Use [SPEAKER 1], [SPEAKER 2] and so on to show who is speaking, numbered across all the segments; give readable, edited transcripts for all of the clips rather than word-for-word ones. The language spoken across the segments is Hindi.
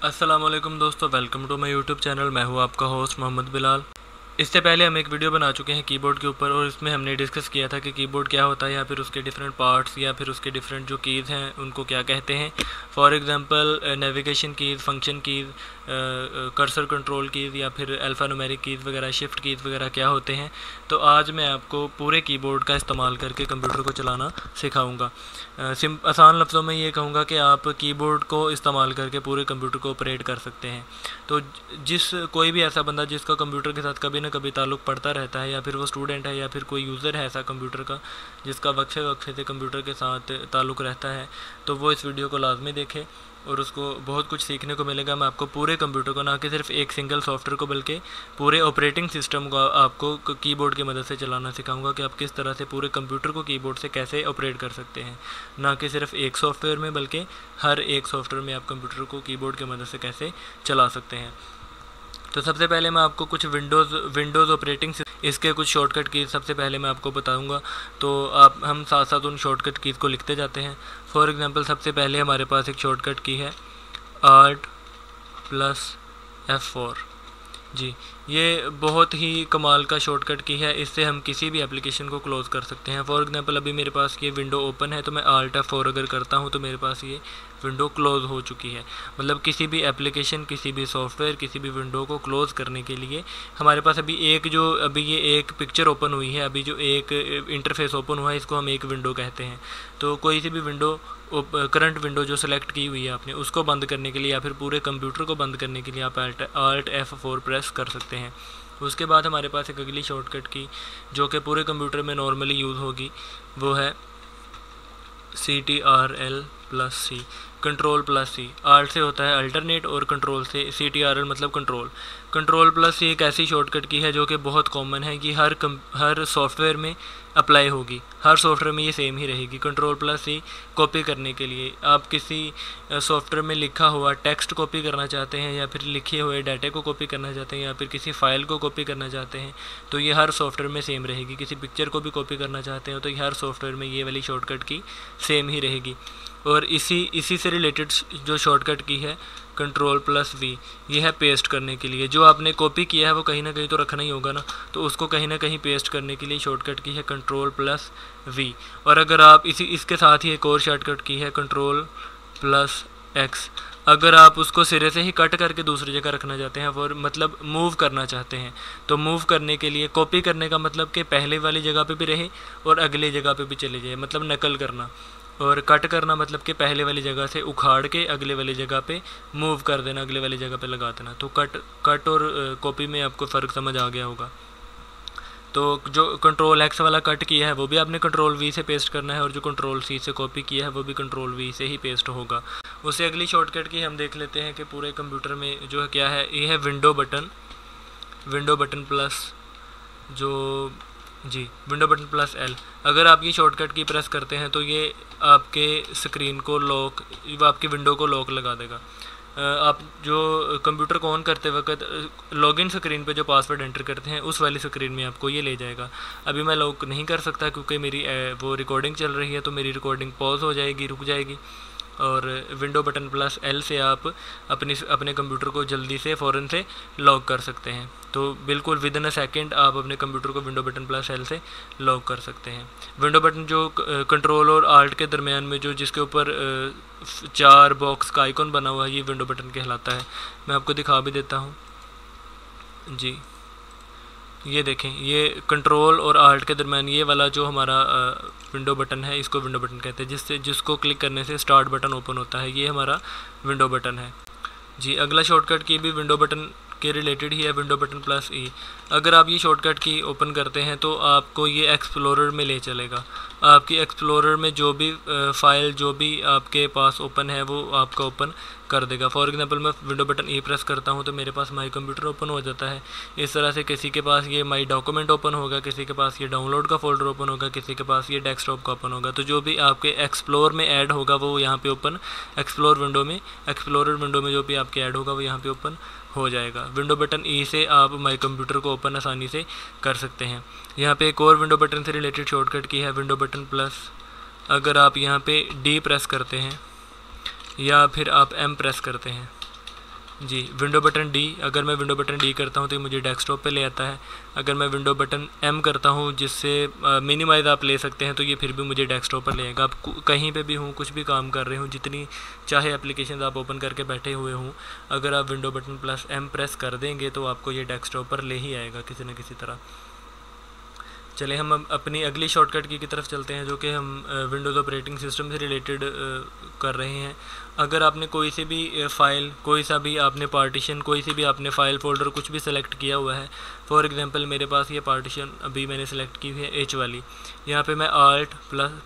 [SPEAKER 1] अस्सलाम वालेकुम दोस्तों, welcome to my YouTube channel. मैं हूँ आपका होस्ट मोहम्मद बिलाल। इससे पहले हम एक वीडियो बना चुके हैं कीबोर्ड के ऊपर और इसमें हमने डिस्कस किया था कि कीबोर्ड क्या होता है या फिर उसके डिफरेंट पार्ट्स या फिर उसके डिफरेंट जो कीज़ हैं उनको क्या कहते हैं। For example navigation keys, function keys, cursor control keys या फिर अल्फ़ान्यूमेरिक कीज़ वगैरह, शिफ्ट कीज़ वगैरह क्या होते हैं। तो आज मैं आपको पूरे कीबोर्ड का इस्तेमाल करके कंप्यूटर को चलाना सिखाऊँगा। आसान लफ्ज़ों में ये कहूँगा कि आप कीबोर्ड को इस्तेमाल करके पूरे कंप्यूटर को ऑपरेट कर सकते हैं। तो कोई भी ऐसा बंदा जिसका कंप्यूटर के साथ कभी ना कभी ताल्लुक़ पड़ता रहता है, या फिर वो स्टूडेंट है या फिर कोई यूज़र है ऐसा कंप्यूटर का जिसका वक्फे से कंप्यूटर के साथ ताल्लुक़ रहता है, तो वो इस वीडियो को लाजमी देखे और उसको बहुत कुछ सीखने को मिलेगा। मैं आपको पूरे कंप्यूटर को, ना कि सिर्फ एक सिंगल सॉफ्टवेयर को, बल्कि पूरे ऑपरेटिंग सिस्टम को आपको कीबोर्ड की मदद से चलाना सिखाऊंगा कि आप किस तरह से पूरे कंप्यूटर को कीबोर्ड से कैसे ऑपरेट कर सकते हैं। ना कि सिर्फ एक सॉफ्टवेयर में बल्कि हर एक सॉफ्टवेयर में आप कंप्यूटर को कीबोर्ड की मदद से कैसे चला सकते हैं। तो सबसे पहले मैं आपको कुछ विंडोज़ ऑपरेटिंग इसके कुछ शॉर्टकट कीज़ सबसे पहले मैं आपको बताऊंगा। तो हम साथ साथ उन शॉर्टकट कीज़ को लिखते जाते हैं। फॉर एग्जांपल सबसे पहले हमारे पास एक शॉर्टकट की है Alt+F4। जी, ये बहुत ही कमाल का शॉर्टकट की है। इससे हम किसी भी एप्लीकेशन को क्लोज़ कर सकते हैं। फॉर एग्जांपल अभी मेरे पास ये विंडो ओपन है, तो मैं Alt+F4 अगर करता हूँ तो मेरे पास ये विंडो क्लोज़ हो चुकी है। मतलब किसी भी एप्लीकेशन, किसी भी सॉफ्टवेयर, किसी भी विंडो को क्लोज़ करने के लिए हमारे पास अभी ये एक पिक्चर ओपन हुई है, अभी जो एक इंटरफेस ओपन हुआ है, इसको हम एक विंडो कहते हैं। तो कोई सी भी विंडो, करंट विंडो जो सेलेक्ट की हुई है आपने, उसको बंद करने के लिए या फिर पूरे कंप्यूटर को बंद करने के लिए आप Alt+F4 प्रेस कर सकते हैं। उसके बाद हमारे पास एक अगली शॉर्टकट की जो कि पूरे कंप्यूटर में नॉर्मली यूज़ होगी, वो है Ctrl+C, Ctrl+C। Alt से होता है अल्टरनेट और कंट्रोल से Ctrl मतलब कंट्रोल। Ctrl+C एक ऐसी शॉर्टकट की है जो कि बहुत कॉमन है, कि हर सॉफ्टवेयर में अप्लाई होगी, हर सॉफ्टवेयर में ये सेम ही रहेगी। Ctrl+C कॉपी करने के लिए, आप किसी सॉफ्टवेयर में लिखा हुआ टेक्स्ट कॉपी करना चाहते हैं या फिर लिखे हुए डाटे को कॉपी करना चाहते हैं या फिर किसी फाइल को कॉपी करना चाहते हैं, तो ये हर सॉफ्टवेयर में सेम रहेगी। किसी पिक्चर को भी कॉपी करना चाहते हैं तो ये हर सॉफ्टवेयर में ये वाली शॉर्टकट की सेम ही रहेगी। और इसी से रिलेटेड जो शॉर्टकट की है Ctrl+V, ये है पेस्ट करने के लिए। जो आपने कॉपी किया है वो कहीं ना कहीं तो रखना ही होगा ना, तो उसको कहीं ना कहीं पेस्ट करने के लिए शॉर्टकट की है Ctrl+V। और अगर आप इसके साथ ही एक और शॉर्टकट की है Ctrl+X। अगर आप उसको सिरे से ही कट करके दूसरी जगह रखना चाहते हैं और मतलब मूव करना चाहते हैं, तो मूव करने के लिए, कॉपी करने का मतलब कि पहले वाली जगह पे भी रहे और अगली जगह पे भी चले जाए, मतलब नकल करना। और कट करना मतलब कि पहले वाली जगह से उखाड़ के अगले वाली जगह पे मूव कर देना, अगले वाली जगह पे लगा देना। तो कट और कॉपी में आपको फ़र्क समझ आ गया होगा। तो जो Ctrl+X वाला कट किया है वो भी आपने Ctrl+V से पेस्ट करना है, और जो Ctrl+C से कॉपी किया है वो भी Ctrl+V से ही पेस्ट होगा। उससे अगली शॉर्टकट की हम देख लेते हैं कि पूरे कंप्यूटर में जो है क्या है। ये है window button plus window button +L। अगर आप ये शॉर्टकट की प्रेस करते हैं तो ये आपके स्क्रीन को लॉक, आपकी विंडो को लॉक लगा देगा। आप जो कंप्यूटर को ऑन करते वक्त लॉगिन स्क्रीन पे जो पासवर्ड एंटर करते हैं उस वाली स्क्रीन में आपको ये ले जाएगा। अभी मैं लॉक नहीं कर सकता क्योंकि मेरी वो रिकॉर्डिंग चल रही है, तो मेरी रिकॉर्डिंग पॉज हो जाएगी, रुक जाएगी। और विंडो बटन +L से आप अपने कंप्यूटर को जल्दी से फ़ौरन से लॉक कर सकते हैं। तो बिल्कुल विदिन अ सेकंड आप अपने कंप्यूटर को विंडो बटन +L से लॉक कर सकते हैं। विंडो बटन जो कंट्रोल और आल्ट के दरमियान में जिसके ऊपर 4 बॉक्स का आइकॉन बना हुआ है, ये विंडो बटन कहलाता है। मैं आपको दिखा भी देता हूँ जी, ये देखें, ये कंट्रोल और आल्ट के दरमियान ये वाला जो हमारा विंडो बटन है, इसको विंडो बटन कहते हैं, जिसको क्लिक करने से स्टार्ट बटन ओपन होता है। ये हमारा विंडो बटन है जी। अगला शॉर्टकट की भी विंडो बटन के रिलेटेड ही है, विंडो बटन +E। अगर आप ये शॉर्टकट की ओपन करते हैं तो आपको ये एक्सप्लोरर में ले चलेगा। आपकी एक्सप्लोरर में जो भी फाइल जो भी आपके पास ओपन है वो आपका ओपन कर देगा। फॉर एग्जांपल मैं विंडो बटन E प्रेस करता हूँ तो मेरे पास माई कंप्यूटर ओपन हो जाता है। इस तरह से किसी के पास ये माई डॉक्यूमेंट ओपन होगा, किसी के पास ये डाउनलोड का फोल्डर ओपन होगा, किसी के पास ये डेस्कटॉप का ओपन होगा। तो जो भी आपके एक्सप्लोर में ऐड होगा वो यहाँ पे ओपन, एक्सप्लोरर विंडो में जो भी आपके ऐड होगा वो यहाँ पे ओपन हो जाएगा। विंडो बटन E से आप माई कंप्यूटर को ओपन आसानी से कर सकते हैं। यहाँ पे एक और विंडो बटन से रिलेटेड शॉर्टकट की है विंडो बटन प्लस। अगर आप यहाँ पे D प्रेस करते हैं या फिर आप M प्रेस करते हैं जी विंडो बटन डी, अगर मैं विंडो बटन डी करता हूँ तो ये मुझे डेस्कटॉप पे ले आता है। अगर मैं विंडो बटन एम करता हूँ जिससे मिनिमाइज़ आप ले सकते हैं, तो ये फिर भी मुझे डेस्कटॉप पर ले आएगा। आप कहीं पे भी हूँ, कुछ भी काम कर रहे हूँ, जितनी चाहे एप्लीकेशन आप ओपन करके बैठे हुए हों, अगर आप window button plus M press कर देंगे तो आपको ये डेस्कटॉप पर ले ही आएगा किसी न किसी तरह। चले हम अपनी अगली शॉर्टकट की तरफ चलते हैं, जो कि हम विंडोज़ ऑपरेटिंग सिस्टम से रिलेटेड कर रहे हैं। अगर आपने कोई सी भी फ़ाइल, कोई सा भी आपने पार्टीशन, कोई सी भी आपने फ़ाइल फोल्डर कुछ भी सेलेक्ट किया हुआ है, फॉर एग्जांपल मेरे पास ये पार्टीशन अभी मैंने सेलेक्ट की हुई है एच वाली, यहाँ पे मैं आल्ट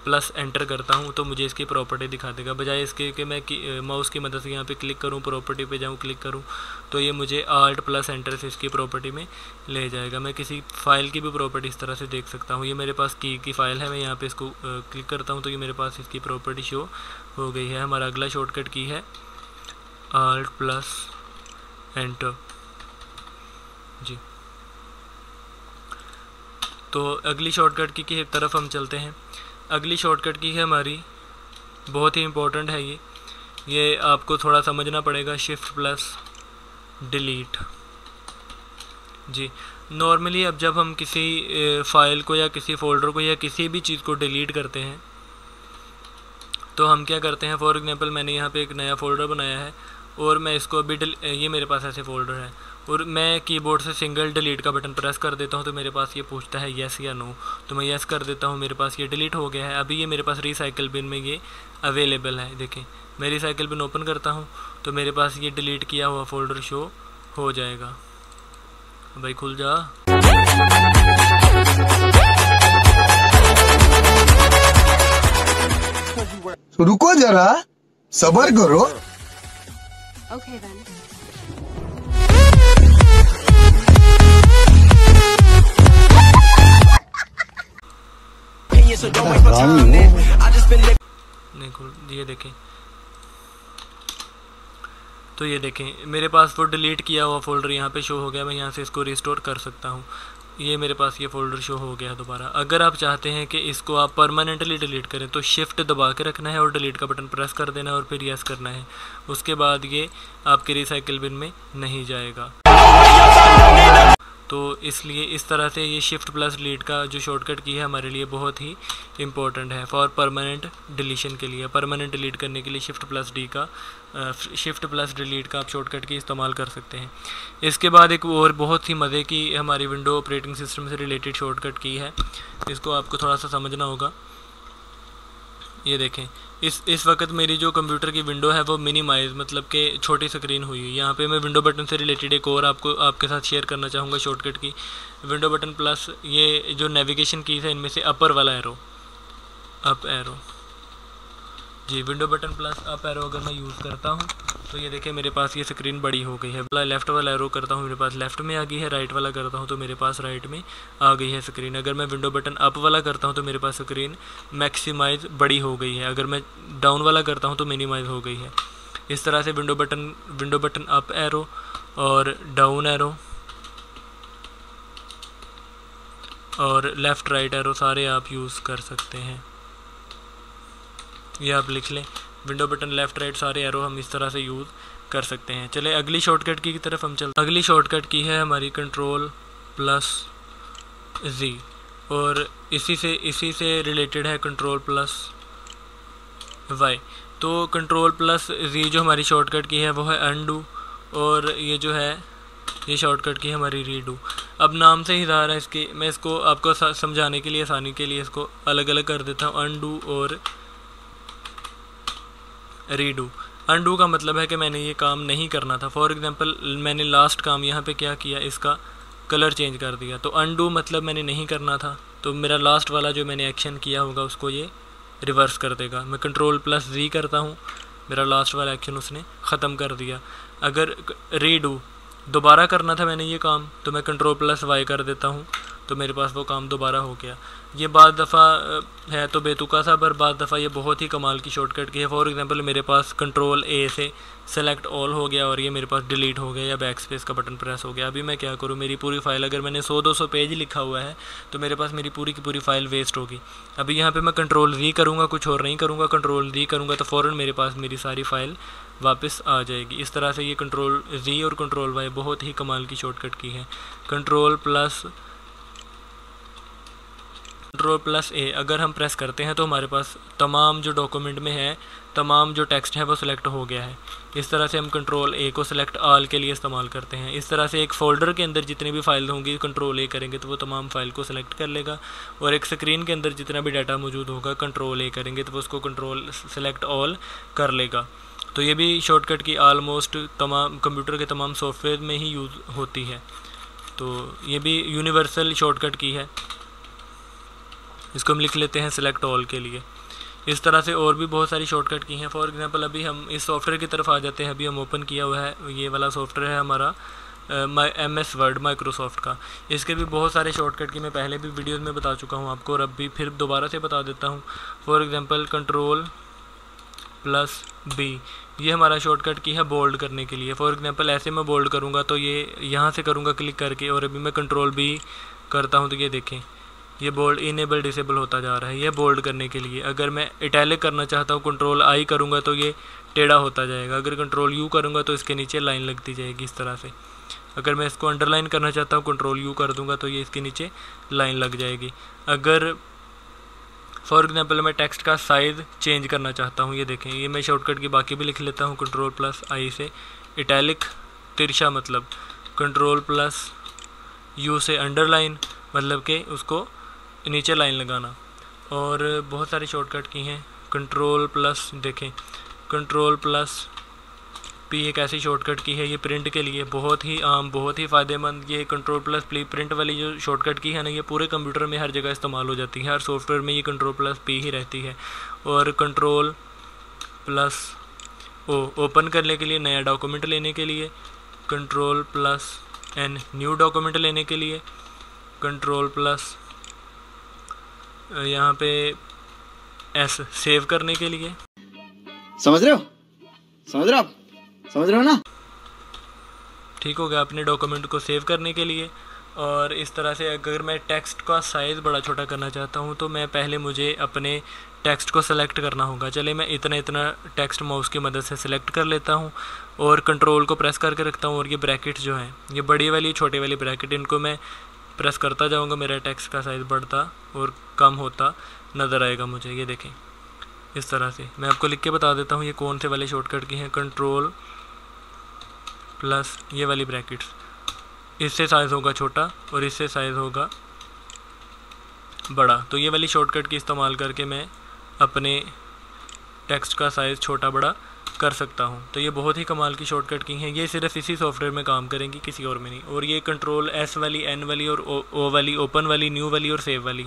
[SPEAKER 1] प्लस एंटर करता हूँ तो मुझे इसकी प्रॉपर्टी दिखा देगा। बजाय इसके कि मैं माउस की मदद से यहाँ पे क्लिक करूँ, प्रॉपर्टी पे जाऊँ, क्लिक करूँ, तो ये मुझे आल्ट प्लस एंटर से इसकी प्रॉपर्टी में ले जाएगा। मैं किसी फ़ाइल की भी प्रॉपर्टी इस तरह से देख सकता हूँ। ये मेरे पास की फ़ाइल है, मैं यहाँ पे इसको क्लिक करता हूँ तो ये मेरे पास इसकी प्रॉपर्टी शो हो गई है। हमारा अगला शॉर्टकट की है आल्ट प्लस एंटर। जी, तो अगली शॉर्टकट की तरफ हम चलते हैं। अगली शॉर्टकट की है हमारी, बहुत ही इम्पोर्टेंट है ये आपको थोड़ा समझना पड़ेगा, शिफ्ट प्लस डिलीट। जी, नॉर्मली अब जब हम किसी फ़ाइल को या किसी फ़ोल्डर को या किसी भी चीज़ को डिलीट करते हैं तो हम क्या करते हैं, फॉर एग्जांपल मैंने यहाँ पे एक नया फ़ोल्डर बनाया है और मैं इसको अभी ये मेरे पास ऐसे फ़ोल्डर है और मैं कीबोर्ड से सिंगल डिलीट का बटन प्रेस कर देता हूँ तो मेरे पास ये पूछता है येस या नो, तो मैं येस कर देता हूँ, मेरे पास ये डिलीट हो गया है। अभी ये मेरे पास रिसाइकिल बिन में ये अवेलेबल है। देखें, मैं रिसाइकिल बिन ओपन करता हूँ तो मेरे पास ये डिलीट किया हुआ फ़ोल्डर शो हो जाएगा। भाई खुल जा।
[SPEAKER 2] रुको जरा, सब्र करो।
[SPEAKER 3] Okay then.
[SPEAKER 1] नहीं खुल, ये देखें, तो ये देखें मेरे पास वो डिलीट किया हुआ फ़ोल्डर यहाँ पे शो हो गया। मैं यहाँ से इसको रिस्टोर कर सकता हूँ। ये मेरे पास ये फ़ोल्डर शो हो गया दोबारा। अगर आप चाहते हैं कि इसको आप परमानेंटली डिलीट करें तो शिफ्ट दबा के रखना है और डिलीट का बटन प्रेस कर देना है और फिर यस करना है। उसके बाद ये आपके रिसाइकिल बिन में नहीं जाएगा। तो इसलिए इस तरह से ये शिफ्ट प्लस डिलीट का जो शॉर्टकट की है हमारे लिए बहुत ही इम्पोर्टेंट है फॉर परमानेंट डिलीशन के लिए। परमानेंट डिलीट करने के लिए शिफ्ट प्लस डिलीट का आप शॉर्टकट की इस्तेमाल कर सकते हैं। इसके बाद एक और बहुत ही मज़े की हमारी विंडो ऑपरेटिंग सिस्टम से रिलेटेड शॉर्टकट की है, इसको आपको थोड़ा सा समझना होगा। ये देखें, इस वक्त मेरी जो कंप्यूटर की विंडो है वो मिनिमाइज़ मतलब कि छोटी स्क्रीन हुई है। यहाँ पे मैं विंडो बटन से रिलेटेड एक और आपके साथ शेयर करना चाहूँगा शॉर्टकट की। विंडो बटन प्लस ये जो नेविगेशन कीज़ है इनमें से अपर वाला एरो, अप एरो। जी, window button plus up arrow अगर मैं यूज़ करता हूँ तो ये देखिए मेरे पास ये स्क्रीन बड़ी हो गई है। लेफ़्ट वाला एरो करता हूँ मेरे पास लेफ़्ट में आ गई है, राइट वाला करता हूँ तो मेरे पास राइट में आ गई है स्क्रीन। अगर मैं विंडो बटन अप वाला करता हूँ तो मेरे पास स्क्रीन मैक्सिमाइज़ बड़ी हो गई है। अगर मैं डाउन वाला करता हूँ तो मिनिमाइज़ हो गई है। इस तरह से विंडो बटन अप एरो और डाउन एरो और लेफ़्ट राइट एरो सारे आप यूज़ कर सकते हैं। ये आप लिख लें, विंडो बटन लेफ़्ट राइट सारे एरो हम इस तरह से यूज़ कर सकते हैं। चले अगली शॉर्टकट की तरफ हम चलते हैं। अगली शॉर्टकट की है हमारी कंट्रोल प्लस जी और इसी से रिलेटेड है कंट्रोल प्लस वाई। तो कंट्रोल प्लस जी जो हमारी शॉर्टकट की है वो है अनडू और ये जो है ये शॉर्टकट की है हमारी रीडू। अब नाम से ही ज़ाहिर है इसकी, मैं इसको आपको समझाने के लिए आसानी के लिए इसको अलग अलग कर देता हूँ, अनडू और रीडू। अनडू का मतलब है कि मैंने ये काम नहीं करना था। फॉर एग्जांपल मैंने लास्ट काम यहाँ पे क्या किया, इसका कलर चेंज कर दिया। तो अनडू मतलब मैंने नहीं करना था, तो मेरा लास्ट वाला जो मैंने एक्शन किया होगा उसको ये रिवर्स कर देगा। मैं कंट्रोल प्लस जी करता हूँ, मेरा लास्ट वाला एक्शन उसने ख़त्म कर दिया। अगर रीडू दोबारा करना था मैंने ये काम तो मैं कंट्रोल प्लस वाई कर देता हूँ तो मेरे पास वो काम दोबारा हो गया। ये बाद दफ़ा है तो बेतुका सा, पर बाद दफ़ा ये बहुत ही कमाल की शॉर्टकट की है। फॉर एग्जांपल मेरे पास कंट्रोल ए से सेलेक्ट ऑल हो गया और ये मेरे पास डिलीट हो गया या बैक स्पेस का बटन प्रेस हो गया। अभी मैं क्या करूँ, मेरी पूरी फाइल, अगर मैंने 100-200 पेज लिखा हुआ है तो मेरे पास मेरी पूरी की पूरी फाइल वेस्ट होगी। अभी यहाँ पे मैं कंट्रोल V करूँगा, कुछ और नहीं करूँगा, कंट्रोल D करूँगा तो फ़ौरन मेरे पास मेरी सारी फाइल वापस आ जाएगी। इस तरह से ये कंट्रोल Z और कंट्रोल Y बहुत ही कमाल की शॉर्टकट की है। कंट्रोल प्लस A अगर हम प्रेस करते हैं तो हमारे पास तमाम जो डॉक्यूमेंट में है, तमाम जो टेक्स्ट है वो सिलेक्ट हो गया है। इस तरह से हम कंट्रोल A को सिलेक्ट ऑल के लिए इस्तेमाल करते हैं। इस तरह से एक फ़ोल्डर के अंदर जितनी भी फाइल होंगी कंट्रोल A करेंगे तो वो तमाम फाइल को सिलेक्ट कर लेगा, और एक स्क्रीन के अंदर जितना भी डाटा मौजूद होगा कंट्रोल A करेंगे तो वो उसको कंट्रोल सेलेक्ट ऑल कर लेगा। तो ये भी शॉर्टकट की आलमोस्ट तमाम कंप्यूटर के तमाम सॉफ्टवेयर में ही यूज़ होती है। तो ये भी यूनिवर्सल शॉर्टकट की है। इसको हम लिख लेते हैं सेलेक्ट ऑल के लिए। इस तरह से और भी बहुत सारी शॉर्टकट की हैं। फॉर एग्जांपल अभी हम इस सॉफ्टवेयर की तरफ आ जाते हैं। अभी हम ओपन किया हुआ है, ये वाला सॉफ्टवेयर है हमारा MS वर्ड माइक्रोसॉफ्ट का। इसके भी बहुत सारे शॉर्टकट की मैं पहले भी वीडियोज़ में बता चुका हूँ आपको, और अब भी फिर दोबारा से बता देता हूँ। For example control plus B ये हमारा शॉर्टकट की है बोल्ड करने के लिए। फॉर एग्जांपल ऐसे मैं बोल्ड करूँगा तो ये यहाँ से करूँगा क्लिक करके, और अभी मैं कंट्रोल B करता हूँ तो ये देखें ये बोल्ड इनेबल डिसेबल होता जा रहा है। ये बोल्ड करने के लिए अगर मैं इटैलिक करना चाहता हूँ कंट्रोल I करूँगा तो ये टेढ़ा होता जाएगा। अगर कंट्रोल U करूँगा तो इसके नीचे लाइन लगती जाएगी इस तरह से। अगर मैं इसको अंडरलाइन करना चाहता हूँ कंट्रोल U कर दूँगा तो ये इसके नीचे लाइन लग जाएगी। अगर फॉर एग्जांपल मैं टेक्स्ट का साइज़ चेंज करना चाहता हूँ, ये देखें ये मैं शॉर्टकट की बाकी भी लिख लेता हूँ। कंट्रोल प्लस I से इटैलिक तिरछा मतलब, कंट्रोल प्लस U से अंडरलाइन मतलब कि उसको नीचे लाइन लगाना, और बहुत सारी शॉर्टकट की हैं। कंट्रोल प्लस देखें कंट्रोल प्लस P एक ऐसी शॉर्टकट की है, ये प्रिंट के लिए बहुत ही आम, बहुत ही फ़ायदेमंद। ये कंट्रोल प्लस प्रिंट वाली जो शॉर्टकट की है ना, ये पूरे कंप्यूटर में हर जगह इस्तेमाल हो जाती है। हर सॉफ्टवेयर में ये कंट्रोल प्लस P ही रहती है। और कंट्रोल प्लस O ओपन करने के लिए, नया डॉक्यूमेंट लेने के लिए, control plus N new document लेने के लिए, कंट्रोल प्लस यहाँ पे S सेव करने के लिए।
[SPEAKER 2] समझ रहे हो ना?
[SPEAKER 1] ठीक हो गया, अपने डॉक्यूमेंट को सेव करने के लिए। और इस तरह से अगर मैं टेक्स्ट का साइज़ बड़ा छोटा करना चाहता हूँ तो मैं पहले मुझे अपने टेक्स्ट को सेलेक्ट करना होगा। चले मैं इतना टेक्स्ट माउस की मदद से सेलेक्ट कर लेता हूँ और कंट्रोल को प्रेस करके रखता हूँ, और ये ब्रैकेट जो हैं, ये बड़ी वाली छोटे वाली ब्रैकेट, इनको मैं प्रेस करता जाऊँगा। मेरा टेक्स्ट का साइज़ बढ़ता और कम होता नज़र आएगा मुझे। ये देखें इस तरह से। मैं आपको लिख के बता देता हूँ ये कौन से वाले शॉर्टकट की हैं। कंट्रोल प्लस ये वाली ब्रैकेट्स, इससे साइज़ होगा छोटा और इससे साइज़ होगा बड़ा। तो ये वाली शॉर्टकट की इस्तेमाल करके मैं अपने टेक्स्ट का साइज़ छोटा बड़ा कर सकता हूँ। तो ये बहुत ही कमाल की शॉर्टकट की हैं। ये सिर्फ इसी सॉफ्टवेयर में काम करेंगी, किसी और में नहीं। और ये कंट्रोल S वाली, N वाली और O वाली, ओपन वाली, न्यू वाली और सेव वाली,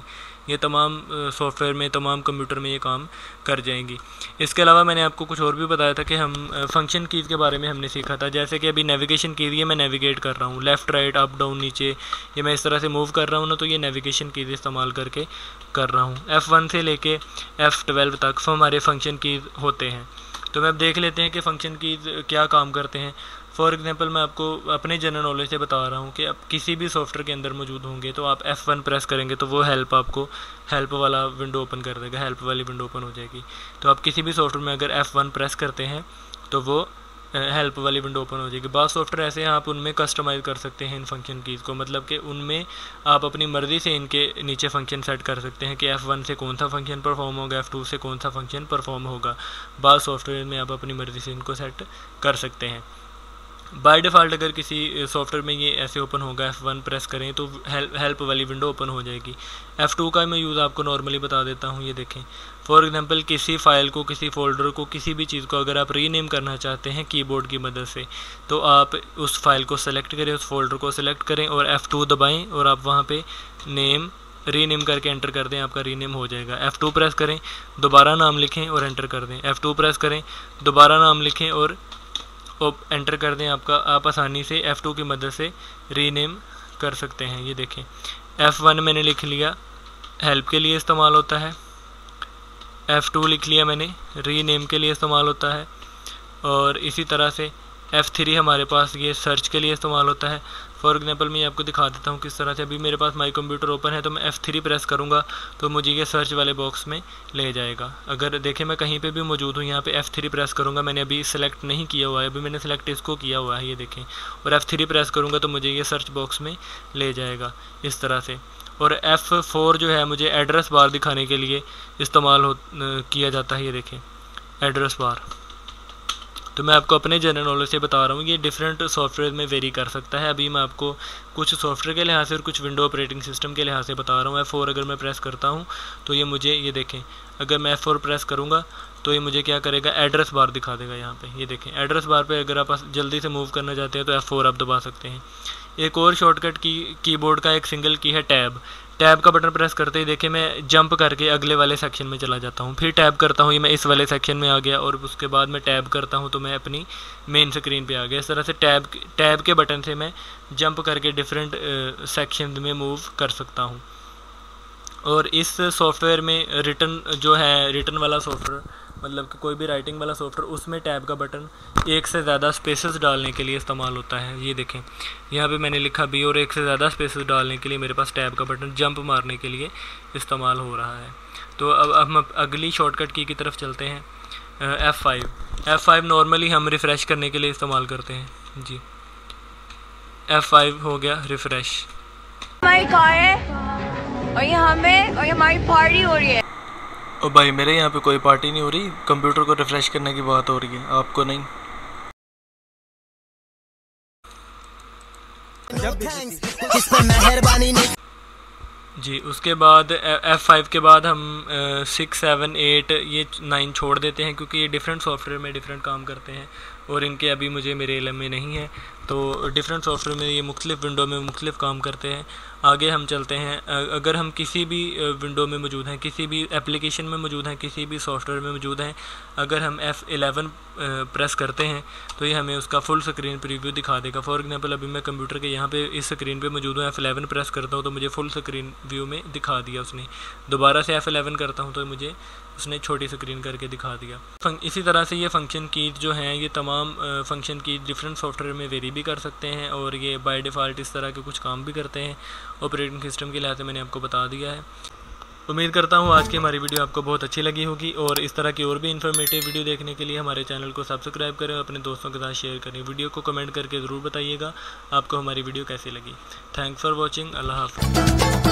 [SPEAKER 1] ये तमाम सॉफ्टवेयर में, तमाम कंप्यूटर में ये काम कर जाएंगी। इसके अलावा मैंने आपको कुछ और भी बताया था कि हम फंक्शन कीज़ के बारे में हमने सीखा था। जैसे कि अभी नेविगेशन कीज़, ये मैं नेविगेट कर रहा हूँ, लेफ़्ट राइट अप डाउन नीचे, ये मैं इस तरह से मूव कर रहा हूँ ना, तो ये नेविगेशन कीज़ इस्तेमाल करके कर रहा हूँ। F1 से लेके F12 तक हमारे फंक्शन कीज़ होते हैं। तो मैं अब देख लेते हैं कि फ़ंक्शन कीज़ क्या काम करते हैं। फॉर एग्जांपल मैं आपको अपने जनरल नॉलेज से बता रहा हूँ कि आप किसी भी सॉफ्टवेयर के अंदर मौजूद होंगे तो आप F1 प्रेस करेंगे तो वो आपको हेल्प वाला विंडो ओपन कर देगा, हेल्प वाली विंडो ओपन हो जाएगी। तो आप किसी भी सॉफ्टवेयर में अगर F1 प्रेस करते हैं तो वो हेल्प वाली विंडो ओपन हो जाएगी। बाद सॉफ्टवेयर ऐसे हैं आप उनमें कस्टमाइज़ कर सकते हैं इन फंक्शन कीज़ को, मतलब कि उनमें आप अपनी मर्ज़ी से इनके नीचे फंक्शन सेट कर सकते हैं कि F1 से कौन सा फंक्शन परफॉर्म होगा, F2 से कौन सा फंक्शन परफॉर्म होगा। बाद सॉफ्टवेयर में आप अपनी मर्ज़ी से इनको सेट कर सकते हैं। बाय डिफ़ॉल्ट अगर किसी सॉफ्टवेयर में ये ऐसे ओपन होगा, F1 प्रेस करें तो हेल्प वाली विंडो ओपन हो जाएगी। F2 का मैं यूज़ आपको नॉर्मली बता देता हूँ। ये देखें, फॉर एग्जांपल किसी फ़ाइल को, किसी फ़ोल्डर को, किसी भी चीज़ को अगर आप रीनेम करना चाहते हैं कीबोर्ड की मदद से, तो आप उस फाइल को सेलेक्ट करें, उस फोल्डर को सेलेक्ट करें और F2 दबाएँ और आप वहाँ पर नेम रीनेम करके एंटर कर दें, आपका रीनेम हो जाएगा। F2 प्रेस करें, दोबारा नाम लिखें और एंटर कर दें। F2 प्रेस करें, दोबारा नाम लिखें और एंटर कर दें। आप आसानी से F2 की मदद से रीनेम कर सकते हैं। ये देखें F1 मैंने लिख लिया, हेल्प के लिए इस्तेमाल होता है। F2 लिख लिया मैंने, रीनेम के लिए इस्तेमाल होता है। और इसी तरह से F3 हमारे पास ये सर्च के लिए इस्तेमाल होता है। फॉर एग्जांपल मैं आपको दिखा देता हूँ किस तरह से। अभी मेरे पास माई कंप्यूटर ओपन है, तो मैं F3 प्रेस करूँगा तो मुझे ये सर्च वाले बॉक्स में ले जाएगा। अगर देखें मैं कहीं पे भी मौजूद हूँ, यहाँ पे F3 प्रेस करूँगा, मैंने अभी सेलेक्ट नहीं किया हुआ है, अभी मैंने सेलेक्ट इसको किया हुआ है, ये देखें। और F3 प्रेस करूँगा तो मुझे ये सर्च बॉक्स में ले जाएगा इस तरह से। और F4 जो है मुझे एड्रेस बार दिखाने के लिए इस्तेमाल किया जाता है, ये देखें एड्रेस बार। तो मैं आपको अपने जनरल नॉलेज से बता रहा हूँ, ये डिफरेंट सॉफ्टवेयर में वेरी कर सकता है। अभी मैं आपको कुछ सॉफ्टवेयर के लिहाज से और कुछ विंडो ऑपरेटिंग सिस्टम के लिहाज से बता रहा हूँ। F4 अगर मैं प्रेस करता हूँ तो ये मुझे, ये देखें, अगर मैं F4 प्रेस करूँगा तो ये मुझे क्या करेगा, एड्रेस बार दिखा देगा यहाँ पे। ये देखें एड्रेस बार पे अगर आप जल्दी से मूव करना चाहते हैं तो F4 आप दबा सकते हैं। एक और शॉर्टकट कीबोर्ड का एक सिंगल की है टैब। टैब का बटन प्रेस करते ही देखिए मैं जंप करके अगले वाले सेक्शन में चला जाता हूँ। फिर टैब करता हूँ, ये मैं इस वाले सेक्शन में आ गया, और उसके बाद मैं टैब करता हूँ तो मैं अपनी मेन स्क्रीन पे आ गया। इस तरह से टैब के बटन से मैं जंप करके डिफरेंट सेक्शन में मूव कर सकता हूँ। और इस सॉफ्टवेयर में रिटन वाला सॉफ्टवेयर, मतलब कि कोई भी राइटिंग वाला सॉफ्टवेयर, उसमें टैब का बटन एक से ज़्यादा स्पेसेस डालने के लिए इस्तेमाल होता है। ये देखें यहाँ पे मैंने लिखा भी, और एक से ज़्यादा स्पेसेस डालने के लिए मेरे पास टैब का बटन जंप मारने के लिए इस्तेमाल हो रहा है। तो अब हम अगली शॉर्टकट की तरफ चलते हैं। F5 नॉर्मली हम रिफ़्रेश करने के लिए इस्तेमाल करते हैं जी। F5 हो गया रिफ़्रेश।
[SPEAKER 4] हमारी कार है और यहाँ हमारी पार्टी हो रही है।
[SPEAKER 1] और भाई मेरे यहाँ पे कोई पार्टी नहीं हो रही, कंप्यूटर को रिफ़्रेश करने की बात हो रही है, आपको नहीं। जी उसके बाद F5 के बाद हम 6, 7, 8 ये 9 छोड़ देते हैं, क्योंकि ये डिफरेंट सॉफ्टवेयर में डिफरेंट काम करते हैं और इनके अभी मुझे मेरे इल्म में नहीं है। तो डिफरेंट सॉफ्टवेयर में ये मुख्तलिफ विंडो में मुख्तलिफ काम करते हैं। आगे हम चलते हैं। अगर हम किसी भी विंडो में मौजूद हैं, किसी भी एप्लीकेशन में मौजूद हैं, किसी भी सॉफ्टवेयर में मौजूद हैं, अगर हम F11 प्रेस करते हैं तो ये हमें उसका फुल स्क्रीन प्रीव्यू दिखा देगा। फॉर एग्जांपल अभी मैं कंप्यूटर के यहाँ पे इस स्क्रीन पे मौजूद हूँ, F11 प्रेस करता हूँ तो मुझे फुल स्क्रीन व्यू में दिखा दिया उसने। दोबारा से F11 करता हूँ तो मुझे उसने छोटी स्क्रीन करके दिखा दिया। इसी तरह से ये फंक्शन की जो हैं, ये तमाम फंक्शन की डिफरेंट सॉफ्टवेयर में वेरी भी कर सकते हैं, और ये बाय डिफ़ॉल्ट इस तरह के कुछ काम भी करते हैं। ऑपरेटिंग सिस्टम के लिहाज से मैंने आपको बता दिया है। उम्मीद करता हूँ आज की हमारी वीडियो आपको बहुत अच्छी लगी होगी, और इस तरह की और भी इन्फॉर्मेटिव वीडियो देखने के लिए हमारे चैनल को सब्सक्राइब करें और अपने दोस्तों के साथ शेयर करें। वीडियो को कमेंट करके ज़रूर बताइएगा आपको हमारी वीडियो कैसी लगी। Thanks for watching. अल्लाह हाफ़िज़।